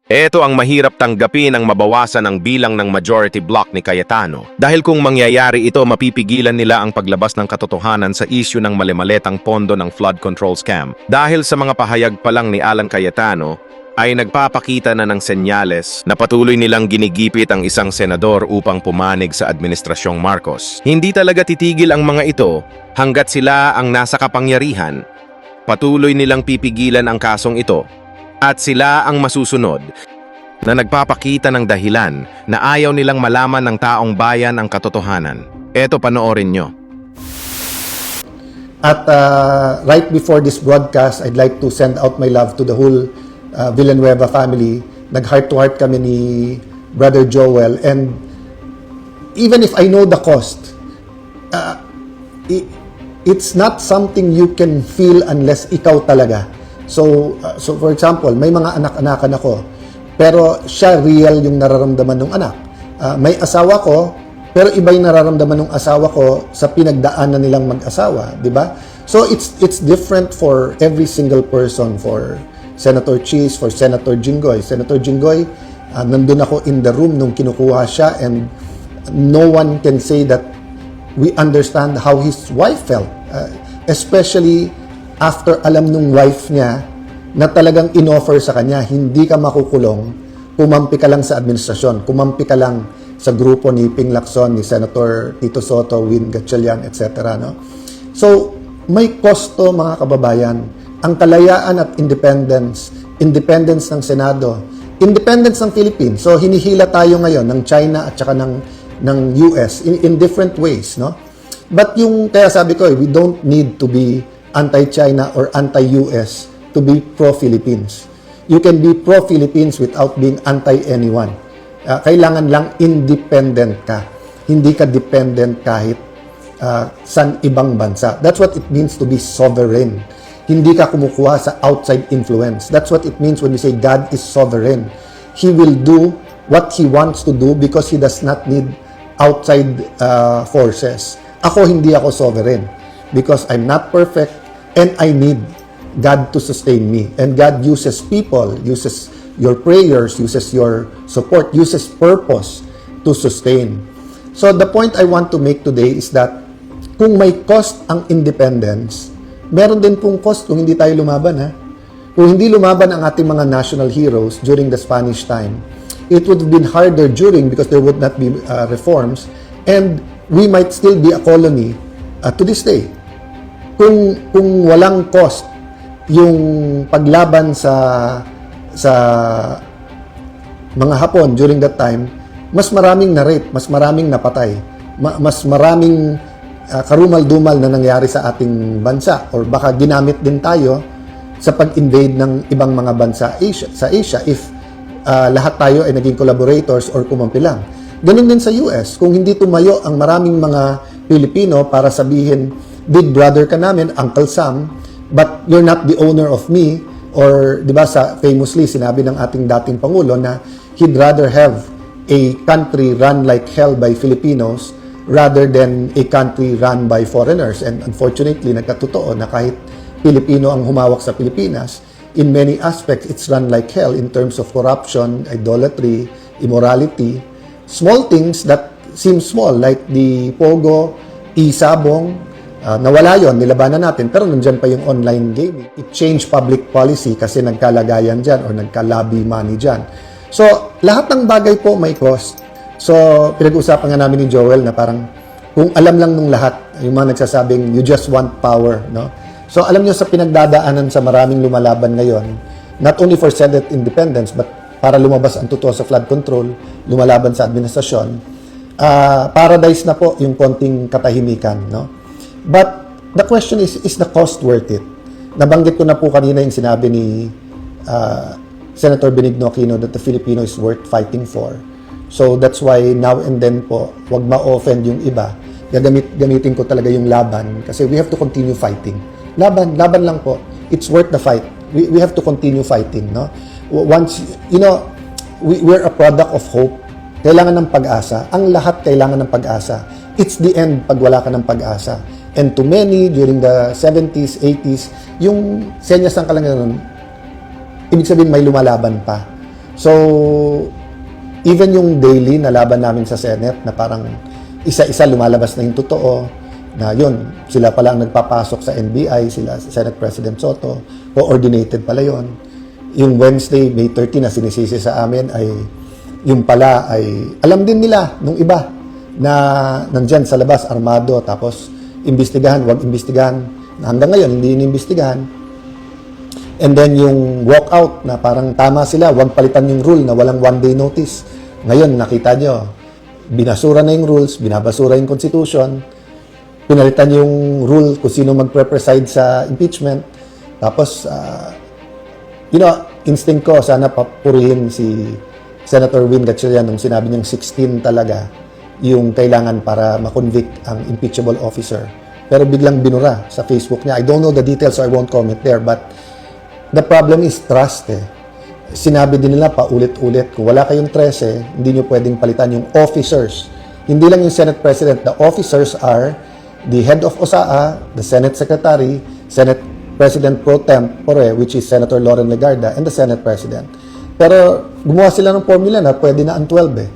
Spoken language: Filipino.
Ito ang mahirap tanggapin ang mabawasan ang bilang ng majority bloc ni Cayetano. Dahil kung mangyayari ito, mapipigilan nila ang paglabas ng katotohanan sa isyu ng malimaletang pondo ng flood control scam. Dahil sa mga pahayag pa lang ni Alan Cayetano, ay nagpapakita na ng senyales na patuloy nilang ginigipit ang isang senador upang pumanig sa Administrasyong Marcos. Hindi talaga titigil ang mga ito hanggat sila ang nasa kapangyarihan. Patuloy nilang pipigilan ang kasong ito at sila ang masusunod na nagpapakita ng dahilan na ayaw nilang malaman ng taong bayan ang katotohanan. Eto, panoorin nyo. At right before this broadcast, I'd like to send out my love to the whole Villanueva family. Nag-heart-to-heart kami ni Brother Joel. And even if I know the cost, it's not something you can feel unless ikaw talaga. So for example, may mga anak-anakan ako, pero siya real yung nararamdaman ng anak. May asawa ko, pero iba yung nararamdaman ng asawa ko sa pinagdaanan nilang mag-asawa, di ba? So it's different for every single person. For Senator Cheese, for Senator Jinggoy. Senator Jinggoy, nandun ako in the room nung kinukuha siya, and no one can say that we understand how his wife felt. Especially after alam nung wife niya na talagang inoffer sa kanya, hindi ka makukulong, kumampi ka lang sa administrasyon, kumampi ka lang sa grupo ni Ping Lacson, ni Senator Tito Soto, Win Gatchalian, etc. No? So, may kosto, mga kababayan, ang kalayaan at independence ng Senado, independence ng Philippines. So, hinihila tayo ngayon ng China at saka ng US in different ways, no? But yung, kaya sabi ko, we don't need to be anti-China or anti-US to be pro-Philippines. You can be pro-Philippines without being anti-anyone. Kailangan lang independent ka. Hindi ka dependent kahit sa ibang bansa. That's what it means to be sovereign. Hindi ka kumukuha sa outside influence. That's what it means when we say God is sovereign. He will do what He wants to do because He does not need outside forces. Ako, hindi ako sovereign because I'm not perfect and I need God to sustain me. And God uses people, uses your prayers, uses your support, uses purpose to sustain. So the point I want to make today is that kung may cost ang independence, meron din pong cost kung hindi tayo lumaban, ha? Kung hindi lumaban ang ating mga national heroes during the Spanish time, it would have been harder during because there would not be reforms, and we might still be a colony to this day. Kung walang cost yung paglaban sa mga Hapon during that time, mas maraming na-rape, mas maraming napatay, mas maraming karumal-dumal na nangyari sa ating bansa, or baka ginamit din tayo sa pag-invade ng ibang mga bansa sa Asia if lahat tayo ay naging collaborators or kumampi lang. Ganun din sa US, kung hindi tumayo ang maraming mga Pilipino para sabihin, big brother ka namin, Uncle Sam, but you're not the owner of me, or di ba famously sinabi ng ating dating Pangulo na he'd rather have a country run like hell by Filipinos rather than a country run by foreigners. And unfortunately, nagkatotoo na kahit Pilipino ang humawak sa Pilipinas, in many aspects, it's run like hell in terms of corruption, idolatry, immorality, small things that seem small, like the Pogo, e-sabong, nawala yon, nilabanan natin, pero nandyan pa yung online gaming. It changed public policy kasi nagkalagayan dyan or nagka-lobby money dyan. So, lahat ng bagay po may cost. So, pinag-usapan nga namin ni Joel na parang kung alam lang nung lahat, yung mga nagsasabing you just want power, no? So, alam nyo sa pinagdadaanan sa maraming lumalaban ngayon, not only for Senate independence, but para lumabas ang totoo sa flood control, lumalaban sa administrasyon, paradise na po yung konting katahimikan, no? But the question is the cost worth it? Nabanggit ko na po kanina yung sinabi ni Senator Benigno Aquino that the Filipino is worth fighting for. So that's why now and then po, wag ma-offend yung iba. Gamitin ko talaga yung laban kasi we have to continue fighting. Laban lang po. It's worth the fight. We have to continue fighting, no? Once, we're a product of hope. Kailangan ng pag-asa. Ang lahat kailangan ng pag-asa. It's the end pag wala ka ng pag-asa. And to many, during the 70s, 80s, yung senyas ng kalanganan, ibig sabihin may lumalaban pa. So, even yung daily na laban namin sa Senate na parang isa-isa lumalabas na yung totoo, na yun, sila pala ang nagpapasok sa NBI, sila Senate President Soto, coordinated pala yun. Yung Wednesday, May 30 na sinisisi sa amin ay yung pala ay alam din nila nung iba na nandyan sa labas, armado, tapos imbestigahan, wag imbestigahan. Hanggang ngayon, hindi inimbestigahan. And then yung walkout na parang tama sila, wag palitan yung rule na walang one-day notice. Ngayon, nakita nyo, binasura na yung rules, binabasura yung constitution, pinalitan yung rule kung sino magpre-preside sa impeachment. Tapos, instinct ko, sana papurihin si Senator Win Gatchalian nung sinabi niyang 16 talaga yung kailangan para makonvict ang impeachable officer. Pero biglang binura sa Facebook niya. I don't know the details so I won't comment there, but the problem is trust eh. Sinabi din nila paulit-ulit, kung wala kayong 13, hindi nyo pwedeng palitan yung officers. Hindi lang yung Senate President. The officers are the head of OSAA, the Senate Secretary, Senate President Pro Tempore, which is Senator Loren Legarda, and the Senate President. Pero gumawa sila ng formula na pwede na ang 12 eh.